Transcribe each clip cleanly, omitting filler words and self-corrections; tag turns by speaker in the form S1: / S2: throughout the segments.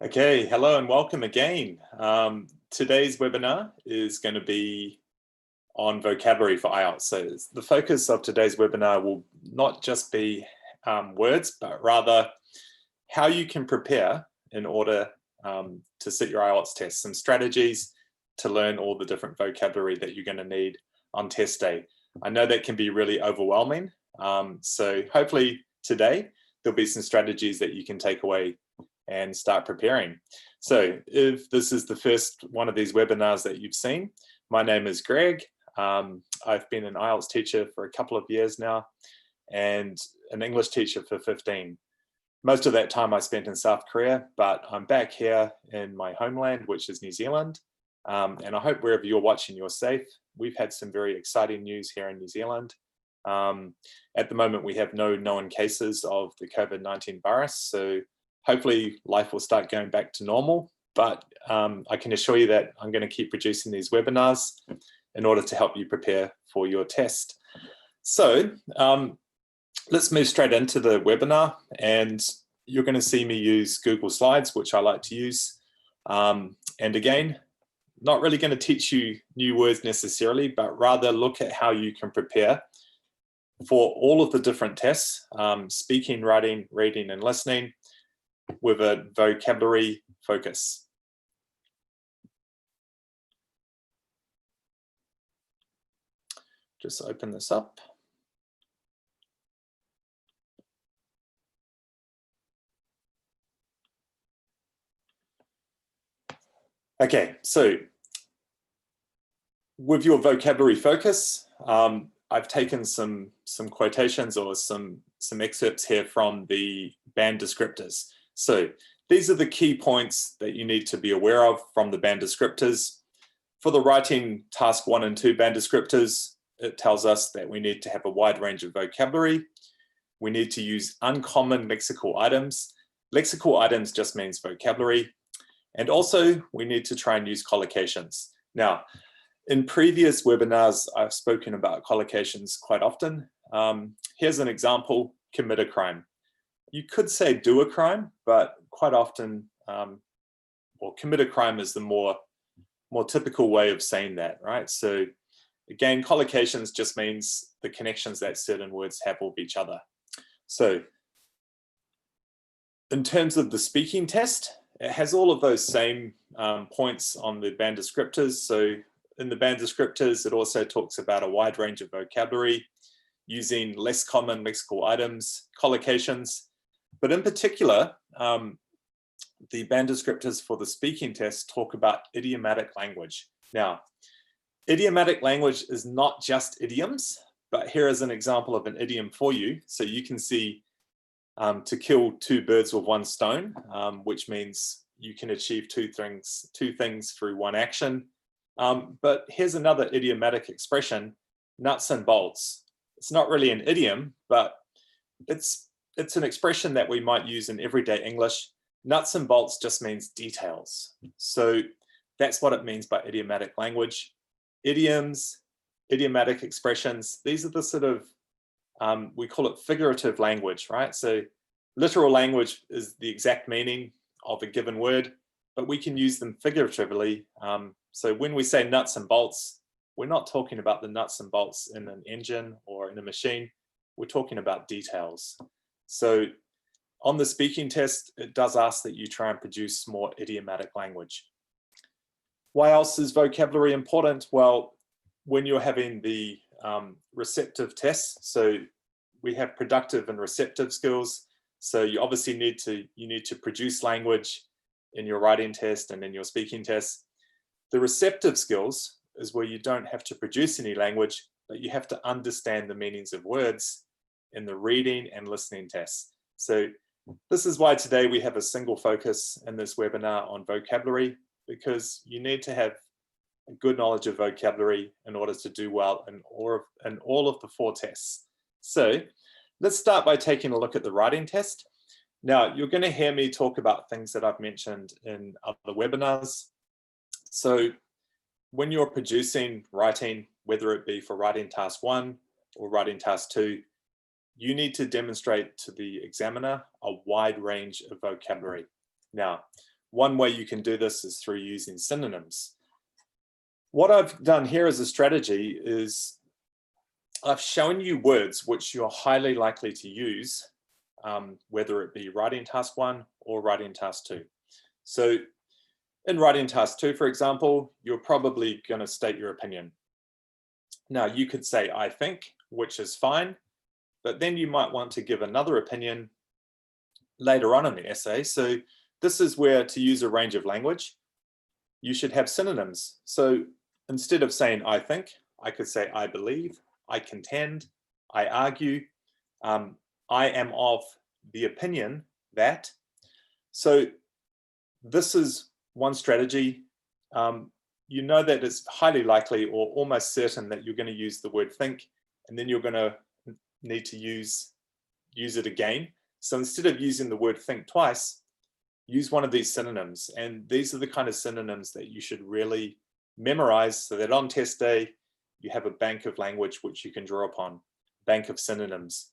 S1: Okay, hello and welcome again. Today's webinar is going to be on vocabulary for IELTS. So the focus of today's webinar will not just be words, but rather how you can prepare in order to sit your IELTS test, some strategies to learn all the different vocabulary that you're going to need on test day. I know that can be really overwhelming. So hopefully today there'll be some strategies that you can take away and start preparing. So if this is the first one of these webinars that you've seen, my name is Greg. I've been an IELTS teacher for a couple of years now and an English teacher for 15. Most of that time I spent in South Korea, but I'm back here in my homeland, which is New Zealand. And I hope wherever you're watching, you're safe. We've had some very exciting news here in New Zealand. At the moment, we have no known cases of the COVID-19 virus. So hopefully life will start going back to normal, but I can assure you that I'm going to keep producing these webinars in order to help you prepare for your test. So let's move straight into the webinar, and you're going to see me use Google Slides, which I like to use. And again, not really going to teach you new words necessarily, but rather look at how you can prepare for all of the different tests, speaking, writing, reading, and listening, with a vocabulary focus. Just open this up. Okay, so with your vocabulary focus, I've taken some quotations or some excerpts here from the band descriptors. So these are the key points that you need to be aware of from the band descriptors. For the writing task 1 and 2 band descriptors, it tells us that we need to have a wide range of vocabulary. We need to use uncommon lexical items. Lexical items just means vocabulary. And also we need to try and use collocations. Now, in previous webinars, I've spoken about collocations quite often. Here's an example: commit a crime. You could say do a crime, but quite often, or commit a crime is the more typical way of saying that, right? So again, collocations just means the connections that certain words have with each other. So in terms of the speaking test, it has all of those same points on the band descriptors. So in the band descriptors, it also talks about a wide range of vocabulary, using less common lexical items, collocations. But in particular, the band descriptors for the speaking test talk about idiomatic language. Now, idiomatic language is not just idioms, but here is an example of an idiom for you. So you can see to kill 2 birds with 1 stone, which means you can achieve two things through one action. But here's another idiomatic expression: nuts and bolts. It's not really an idiom, but it's an expression that we might use in everyday English. Nuts and bolts just means details. So that's what it means by idiomatic language. Idioms, idiomatic expressions, these are the sort of, we call it figurative language, right? So literal language is the exact meaning of a given word, but we can use them figuratively. So when we say nuts and bolts, we're not talking about the nuts and bolts in an engine or in a machine. We're talking about details. So on the speaking test, it does ask that you try and produce more idiomatic language. Why else is vocabulary important? Well, when you're having the receptive tests, so we have productive and receptive skills. So you obviously need to produce language in your writing test and in your speaking test. The receptive skills is where you don't have to produce any language, but you have to understand the meanings of words in the reading and listening tests. So this is why today we have a single focus in this webinar on vocabulary, because you need to have a good knowledge of vocabulary in order to do well in all of the 4 tests. So let's start by taking a look at the writing test. Now, you're going to hear me talk about things that I've mentioned in other webinars. So when you're producing writing, whether it be for writing task 1 or writing task 2, you need to demonstrate to the examiner a wide range of vocabulary. Now, one way you can do this is through using synonyms. What I've done here as a strategy is I've shown you words which you're highly likely to use, whether it be writing task 1 or writing task 2. So in writing task 2, for example, you're probably going to state your opinion. Now, you could say, I think, which is fine, but then you might want to give another opinion later on in the essay. So this is where, to use a range of language, you should have synonyms. So instead of saying I think, I could say I believe, I contend, I argue, I am of the opinion that. So this is one strategy. You know that it's highly likely or almost certain that you're going to use the word think, and then you're going to need to use it again. So instead of using the word think twice, use one of these synonyms. And these are the kind of synonyms that you should really memorize so that on test day, you have a bank of language which you can draw upon, bank of synonyms.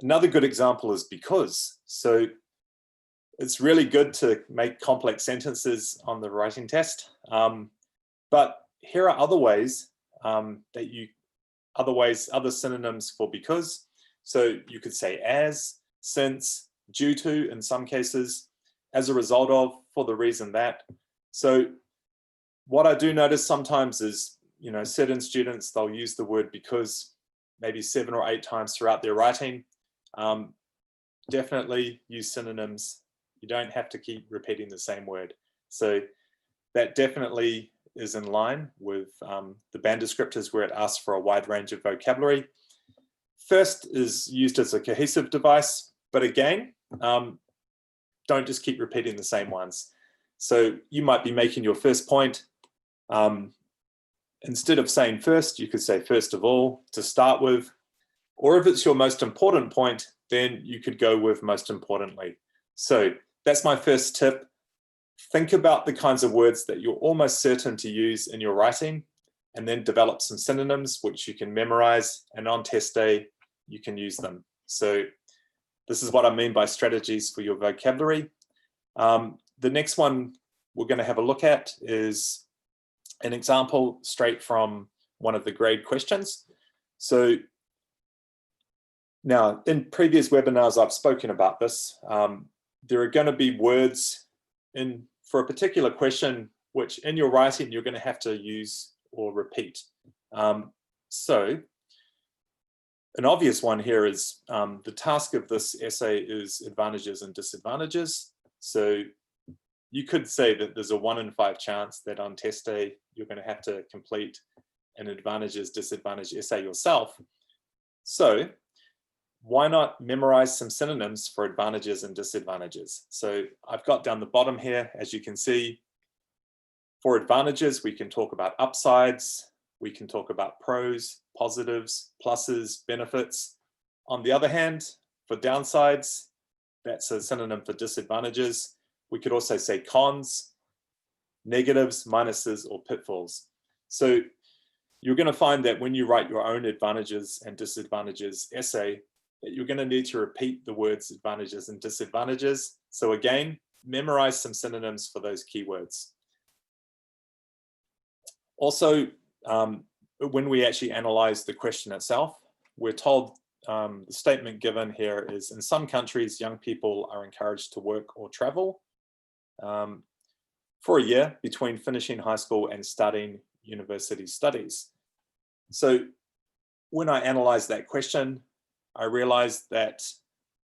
S1: Another good example is because. So it's really good to make complex sentences on the writing test. But here are other ways other synonyms for because. So you could say as, since, due to in some cases, as a result of, for the reason that. So what I do notice sometimes is, certain students, they'll use the word because maybe 7 or 8 times throughout their writing. Definitely use synonyms. You don't have to keep repeating the same word. So that definitely is in line with the band descriptors where it asks for a wide range of vocabulary. First is used as a cohesive device, but again, don't just keep repeating the same ones. So you might be making your first point. Instead of saying first, you could say first of all to start with, or if it's your most important point, then you could go with most importantly. So that's my first tip. Think about the kinds of words that you're almost certain to use in your writing, and then develop some synonyms which you can memorize, and on test day, you can use them. So this is what I mean by strategies for your vocabulary. The next one we're going to have a look at is an example straight from one of the grade questions. So now, in previous webinars, I've spoken about this. There are going to be words for a particular question, which in your writing, you're going to have to use or repeat. So an obvious one here is the task of this essay is advantages and disadvantages. So you could say that there's a 1 in 5 chance that on test day, you're going to have to complete an advantages, disadvantage essay yourself. So why not memorize some synonyms for advantages and disadvantages? So I've got down the bottom here, as you can see, for advantages, we can talk about upsides, we can talk about pros, positives, pluses, benefits. On the other hand, for downsides, that's a synonym for disadvantages. We could also say cons, negatives, minuses, or pitfalls. So you're going to find that when you write your own advantages and disadvantages essay, that you're going to need to repeat the words advantages and disadvantages. So again, memorize some synonyms for those keywords. Also, when we actually analyze the question itself, we're told the statement given here is, in some countries, young people are encouraged to work or travel for a year between finishing high school and starting university studies. So when I analyze that question, I realized that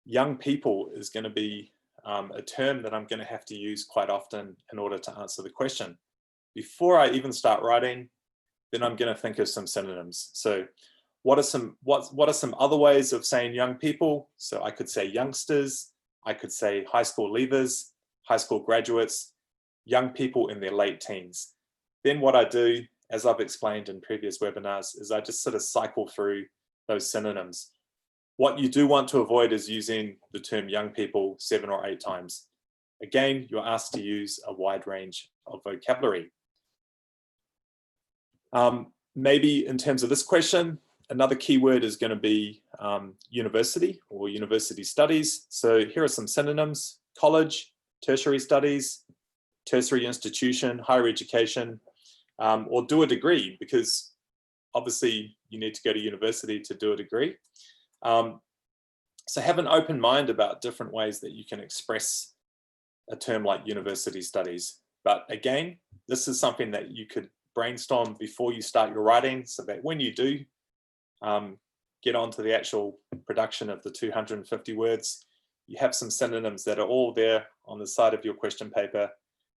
S1: young people is going to be a term that I'm going to have to use quite often in order to answer the question. Before I even start writing, then I'm going to think of some synonyms. So what are some other ways of saying young people? So I could say youngsters, I could say high school leavers, high school graduates, young people in their late teens. Then what I do, as I've explained in previous webinars, is I just sort of cycle through those synonyms. What you do want to avoid is using the term young people 7 or 8 times. Again, you're asked to use a wide range of vocabulary. Maybe in terms of this question, another keyword is going to be university or university studies. So here are some synonyms: college, tertiary studies, tertiary institution, higher education, or do a degree, because obviously you need to go to university to do a degree. So have an open mind about different ways that you can express a term like university studies. But again, this is something that you could brainstorm before you start your writing, so that when you do get onto the actual production of the 250 words, you have some synonyms that are all there on the side of your question paper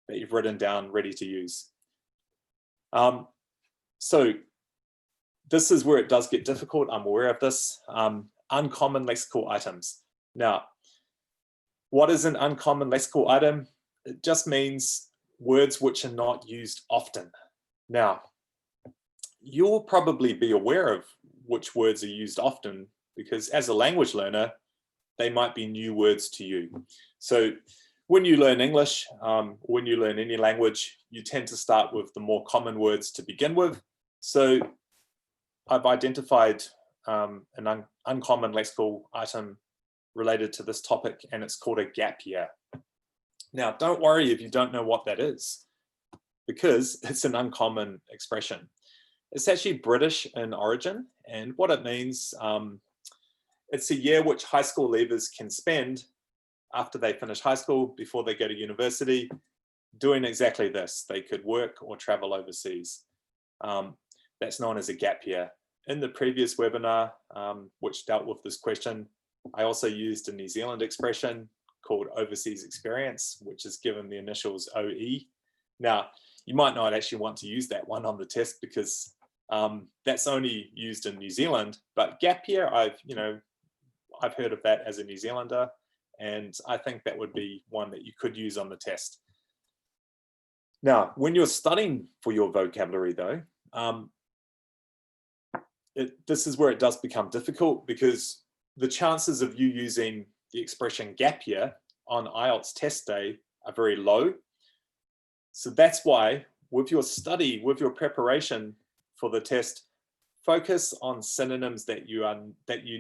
S1: that you've written down ready to use. So this is where it does get difficult. I'm aware of this. Uncommon lexical items. Now, what is an uncommon lexical item? It just means words which are not used often. Now, you'll probably be aware of which words are used often, because as a language learner, they might be new words to you. So when you learn English, when you learn any language, you tend to start with the more common words to begin with. So I've identified an uncommon lexical item related to this topic, and it's called a gap year. Now, don't worry if you don't know what that is, because it's an uncommon expression. It's actually British in origin, and what it means, it's a year which high school leavers can spend after they finish high school, before they go to university, doing exactly this. They could work or travel overseas. That's known as a gap year. In the previous webinar, which dealt with this question, I also used a New Zealand expression called overseas experience, which is given the initials OE. Now, you might not actually want to use that one on the test, because that's only used in New Zealand, but gap year, I've heard of that as a New Zealander, and I think that would be one that you could use on the test. Now, when you're studying for your vocabulary though, this is where it does become difficult, because the chances of you using the expression gap year on IELTS test day are very low. So that's why with your study, with your preparation for the test, focus on synonyms that you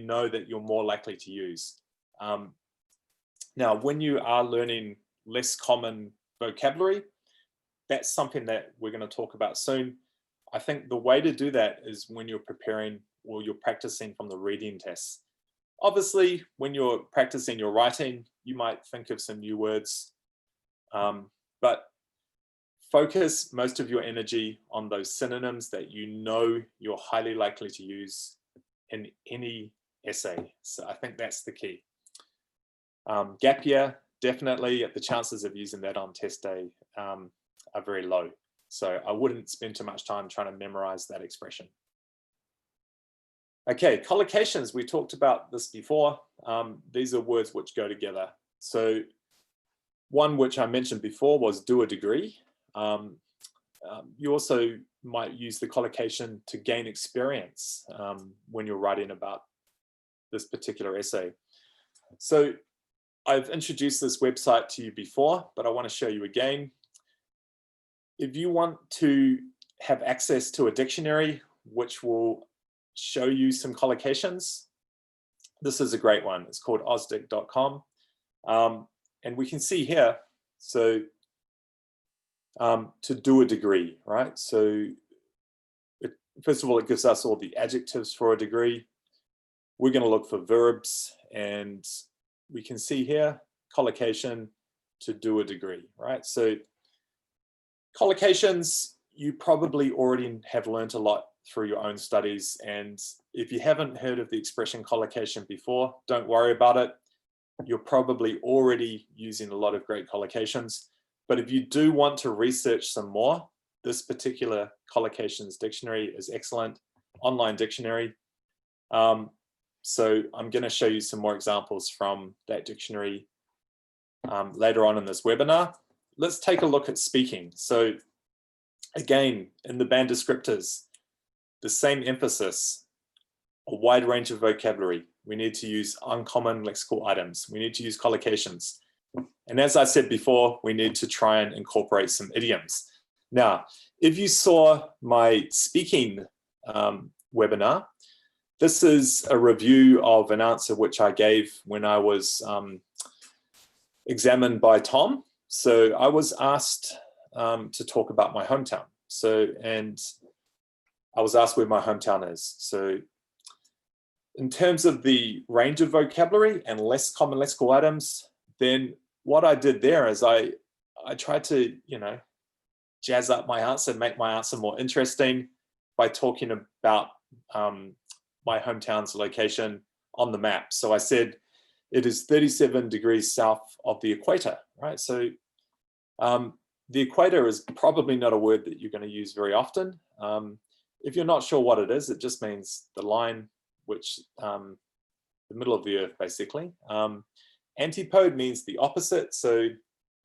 S1: know that you're more likely to use. Now, when you are learning less common vocabulary, that's something that we're going to talk about soon. I think the way to do that is when you're preparing or you're practicing from the reading tests. Obviously, when you're practicing your writing, you might think of some new words, but focus most of your energy on those synonyms that you know you're highly likely to use in any essay. So I think that's the key. Gap year, definitely the chances of using that on test day are very low. So I wouldn't spend too much time trying to memorize that expression. Okay, collocations, we talked about this before. These are words which go together. So one which I mentioned before was do a degree. You also might use the collocation to gain experience when you're writing about this particular essay. So I've introduced this website to you before, but I want to show you again. If you want to have access to a dictionary which will show you some collocations, this is a great one. It's called osdic.com. And we can see here, so to do a degree, right? So first of all, it gives us all the adjectives for a degree. We're going to look for verbs, and we can see here collocation, to do a degree, right? So collocations, you probably already have learned a lot through your own studies, and if you haven't heard of the expression collocation before, don't worry about it. You're probably already using a lot of great collocations, but if you do want to research some more, this particular collocations dictionary is excellent, online dictionary. So I'm going to show you some more examples from that dictionary later on in this webinar. Let's take a look at speaking. So again, in the band descriptors, the same emphasis, a wide range of vocabulary. We need to use uncommon lexical items. We need to use collocations. And as I said before, we need to try and incorporate some idioms. Now, if you saw my speaking webinar, this is a review of an answer which I gave when I was examined by Tom. So I was asked to talk about my hometown. And I was asked where my hometown is. So in terms of the range of vocabulary and less common lexical items, then what I did there is I tried to, jazz up my answer, make my answer more interesting by talking about my hometown's location on the map. So I said it is 37 degrees south of the equator, right? So the equator is probably not a word that you're going to use very often. If you're not sure what it is, it just means the line which, the middle of the earth, basically. Antipode means the opposite. So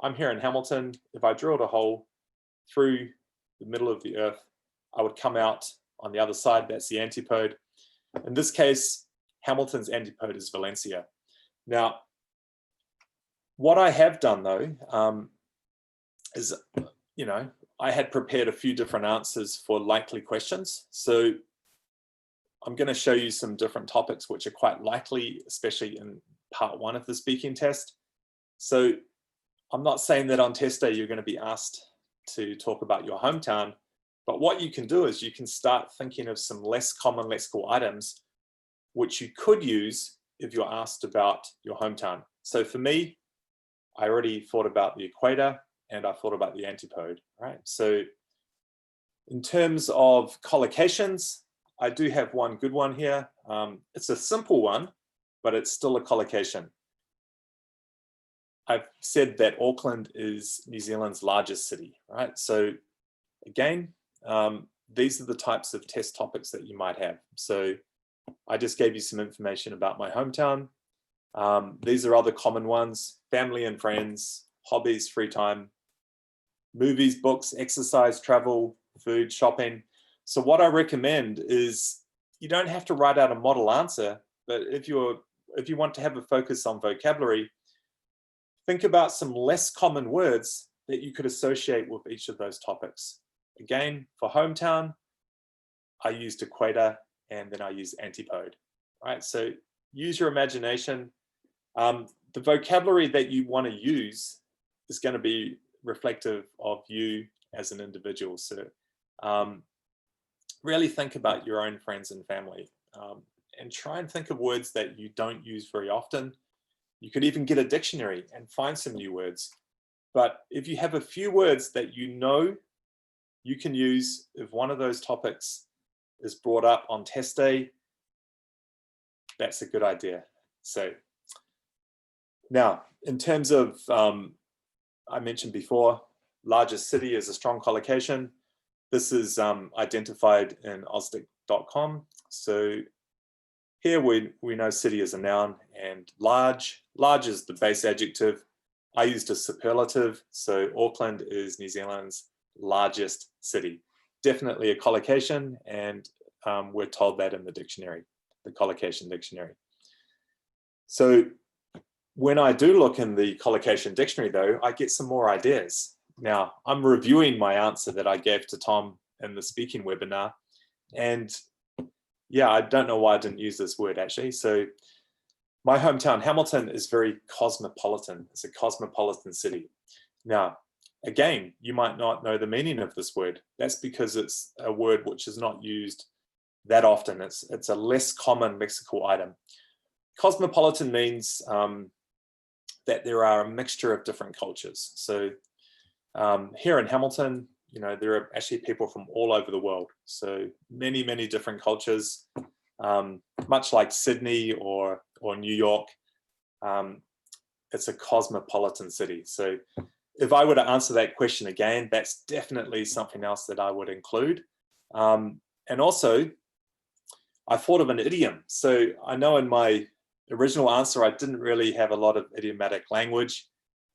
S1: I'm here in Hamilton. If I drilled a hole through the middle of the earth, I would come out on the other side. That's the antipode. In this case, Hamilton's antipode is Valencia. Now, what I have done though, is, I had prepared a few different answers for likely questions. So I'm going to show you some different topics which are quite likely, especially in part 1 of the speaking test. So I'm not saying that on test day you're going to be asked to talk about your hometown, but what you can do is you can start thinking of some less common lexical items which you could use if you're asked about your hometown. So for me, I already thought about the equator and I thought about the antipode, right? So in terms of collocations, I do have one good one here. It's a simple one, but it's still a collocation. I've said that Auckland is New Zealand's largest city, right? So again, these are the types of test topics that you might have. So I just gave you some information about my hometown. These are other common ones: family and friends, hobbies, free time, movies, books, exercise, travel, food, shopping. So what I recommend is you don't have to write out a model answer, but if you want to have a focus on vocabulary, think about some less common words that you could associate with each of those topics. Again, for hometown, I used equator and then I use antipode, right? So use your imagination. The vocabulary that you want to use is going to be reflective of you as an individual. So really think about your own friends and family, and try and think of words that you don't use very often. You could even get a dictionary and find some new words. But if you have a few words that you can use if one of those topics is brought up on test day, that's a good idea. So now, in terms of, I mentioned before, largest city is a strong collocation. This is identified in ausdic.com. So here we know city is a noun, and large is the base adjective. I used a superlative, so Auckland is New Zealand's largest city. Definitely a collocation, and we're told that in the dictionary, the collocation dictionary. So when I do look in the collocation dictionary though, I get some more ideas. Now, I'm reviewing my answer that I gave to Tom in the speaking webinar, and yeah, I don't know why I didn't use this word actually. So my hometown, Hamilton, is very cosmopolitan. It's a cosmopolitan city. Now, again, you might not know the meaning of this word. That's because it's a word which is not used that often. It's a less common lexical item. Cosmopolitan means that there are a mixture of different cultures. So here in Hamilton, there are actually people from all over the world. So many, many different cultures, much like Sydney or New York. It's a cosmopolitan city. So if I were to answer that question again, that's definitely something else that I would include. And also, I thought of an idiom. So I know in my original answer, I didn't really have a lot of idiomatic language.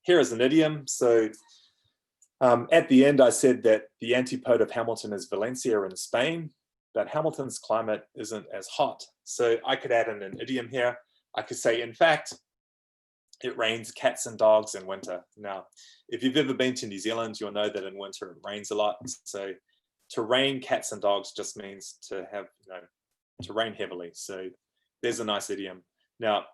S1: Here is an idiom. So at the end, I said that the antipode of Hamilton is Valencia in Spain, but Hamilton's climate isn't as hot. So I could add in an idiom here. I could say, in fact, it rains cats and dogs in winter. Now, if you've ever been to New Zealand, you'll know that in winter it rains a lot. So to rain cats and dogs just means to have, to rain heavily. So there's a nice idiom. Now,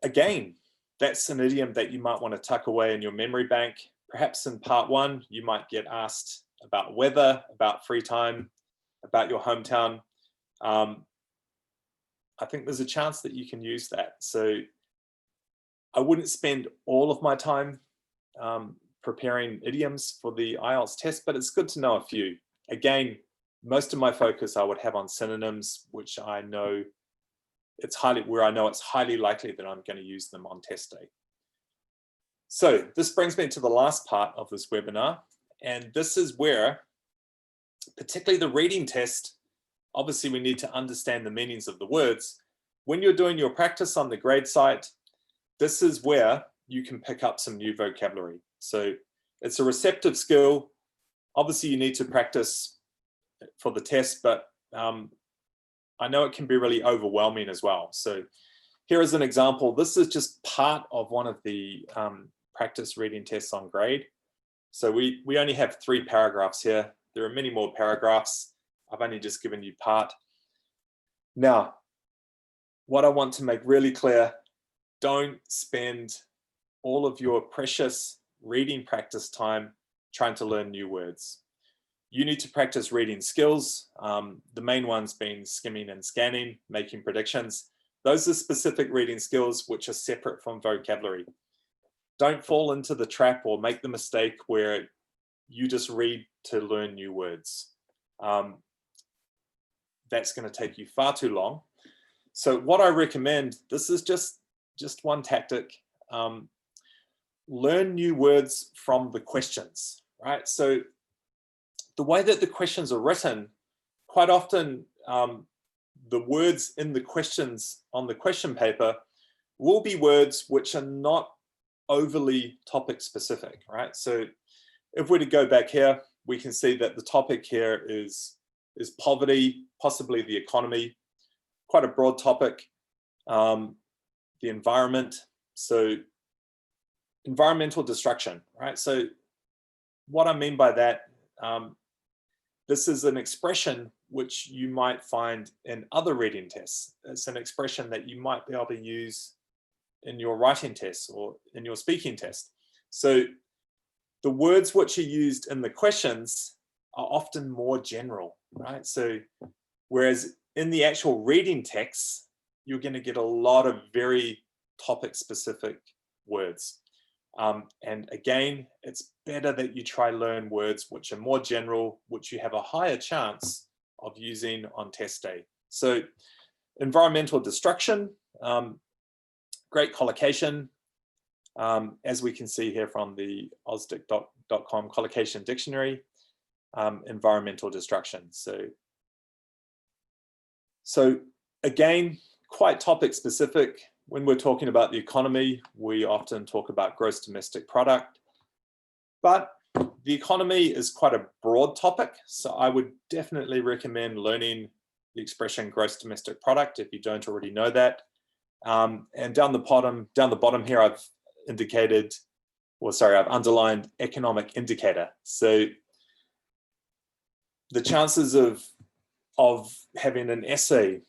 S1: again, That's an idiom that you might want to tuck away in your memory bank. Perhaps in part 1, you might get asked about weather, about free time, about your hometown. I think there's a chance that you can use that. So I wouldn't spend all of my time preparing idioms for the IELTS test, but it's good to know a few. Again, most of my focus I would have on synonyms, which I know it's highly likely that I'm going to use them on test day. So this brings me to the last part of this webinar, and this is where, particularly the reading test, obviously we need to understand the meanings of the words. When you're doing your practice on the grade site, this is where you can pick up some new vocabulary. So it's a receptive skill. Obviously you need to practice for the test, but I know it can be really overwhelming as well. So here is an example. This is just part of one of the practice reading tests on grade. So we only have 3 paragraphs here. There are many more paragraphs. I've only just given you part. Now, what I want to make really clear, don't spend all of your precious reading practice time trying to learn new words. You need to practice reading skills, the main ones being skimming and scanning, making predictions. Those are specific reading skills which are separate from vocabulary. Don't fall into the trap or make the mistake where you just read to learn new words. That's going to take you far too long. So what I recommend, this is just one tactic, learn new words from the questions, right? So the way that the questions are written, quite often the words in the questions on the question paper will be words which are not overly topic specific, right? So if we're to go back here, we can see that the topic here is poverty, possibly the economy, quite a broad topic, the environment, so environmental destruction, right? So what I mean by that, this is an expression which you might find in other reading tests. It's an expression that you might be able to use in your writing test or in your speaking test. So the words which are used in the questions are often more general, right? So whereas in the actual reading text, you're going to get a lot of very topic specific words. And again, it's better that you try learn words which are more general, which you have a higher chance of using on test day. So environmental destruction, great collocation, as we can see here from the ausdic.com collocation dictionary, environmental destruction. So again, quite topic specific. When we're talking about the economy, we often talk about gross domestic product, but the economy is quite a broad topic. So I would definitely recommend learning the expression gross domestic product if you don't already know that. And down the bottom here, I've underlined economic indicator. So the chances of having an essay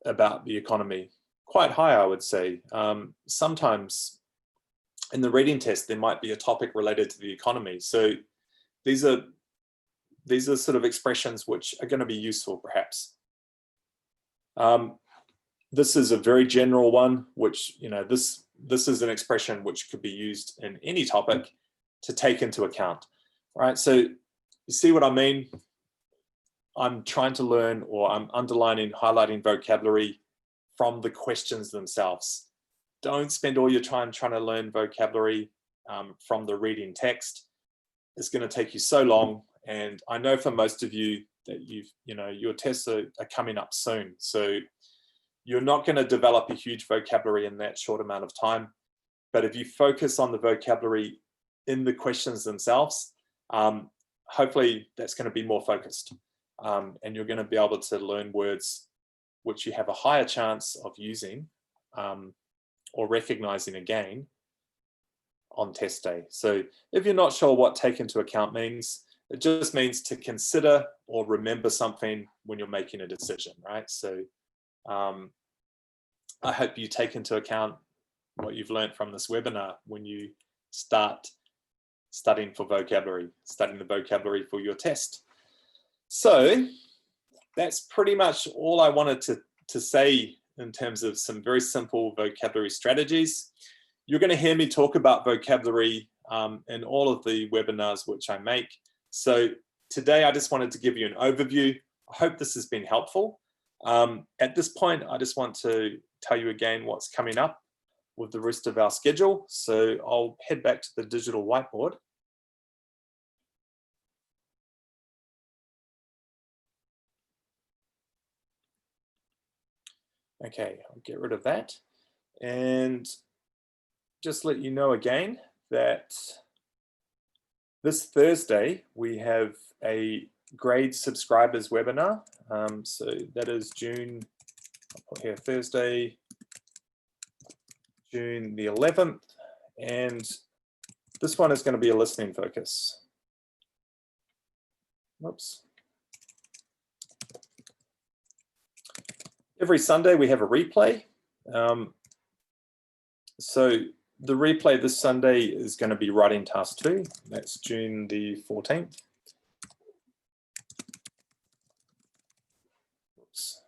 S1: about the economy, quite high, I would say. Sometimes in the reading test, there might be a topic related to the economy. So these are sort of expressions which are going to be useful, perhaps. This is a very general one, which, this is an expression which could be used in any topic to take into account, right? So you see what I mean? I'm trying to learn, or I'm underlining, highlighting vocabulary from the questions themselves. Don't spend all your time trying to learn vocabulary from the reading text. It's going to take you so long. And I know for most of you that your tests are coming up soon. So you're not going to develop a huge vocabulary in that short amount of time. But if you focus on the vocabulary in the questions themselves, hopefully that's going to be more focused. And you're going to be able to learn words which you have a higher chance of using or recognizing again on test day. So if you're not sure what take into account means, it just means to consider or remember something when you're making a decision, right? So I hope you take into account what you've learned from this webinar when you start studying for vocabulary, studying the vocabulary for your test. So that's pretty much all I wanted to say in terms of some very simple vocabulary strategies. You're going to hear me talk about vocabulary in all of the webinars which I make. So today I just wanted to give you an overview. I hope this has been helpful. At this point, I just want to tell you again what's coming up with the rest of our schedule. So I'll head back to the digital whiteboard. Okay, I'll get rid of that. And just let you know again that this Thursday, we have a grade subscribers webinar. So that is June, I'll put here Thursday, June the 11th. And this one is going to be a listening focus. Whoops. Every Sunday we have a replay. So the replay this Sunday is going to be writing task 2. That's June the 14th. Oops.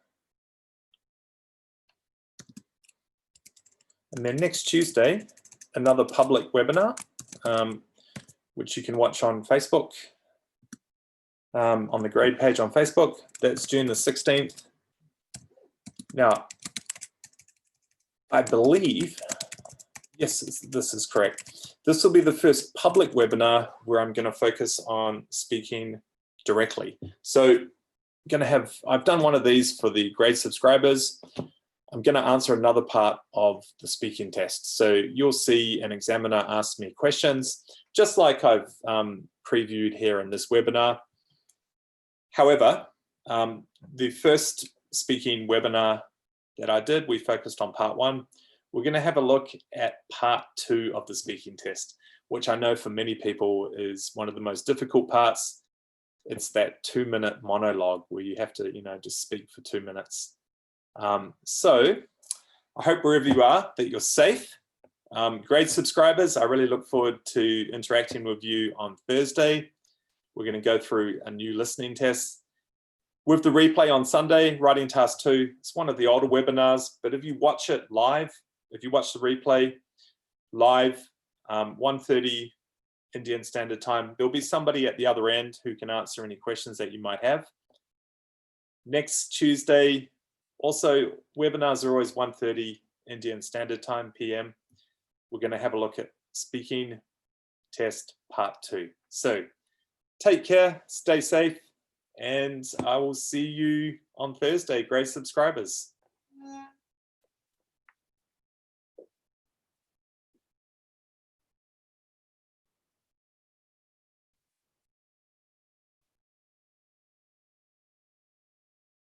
S1: And then next Tuesday, another public webinar, which you can watch on Facebook, on the grade page on Facebook. That's June the 16th. Now, I believe, yes, this is correct. This will be the first public webinar where I'm going to focus on speaking directly. So I've done one of these for the grade subscribers. I'm going to answer another part of the speaking test. So you'll see an examiner ask me questions, just like I've previewed here in this webinar. However, the first speaking webinar that I did, we focused on part 1. We're going to have a look at part 2 of the speaking test, which I know for many people is one of the most difficult parts. It's that 2-minute monologue where you have to, just speak for 2 minutes. So I hope wherever you are that you're safe. Grade subscribers, I really look forward to interacting with you on Thursday. We're going to go through a new listening test. With the replay on Sunday, writing task 2, it's one of the older webinars, but if you watch it live, if you watch the replay live, 1:30 Indian Standard Time, there'll be somebody at the other end who can answer any questions that you might have. Next Tuesday, also webinars are always 1:30 Indian Standard Time, PM. We're going to have a look at speaking test part 2. So take care, stay safe, and I will see you on Thursday, grade subscribers.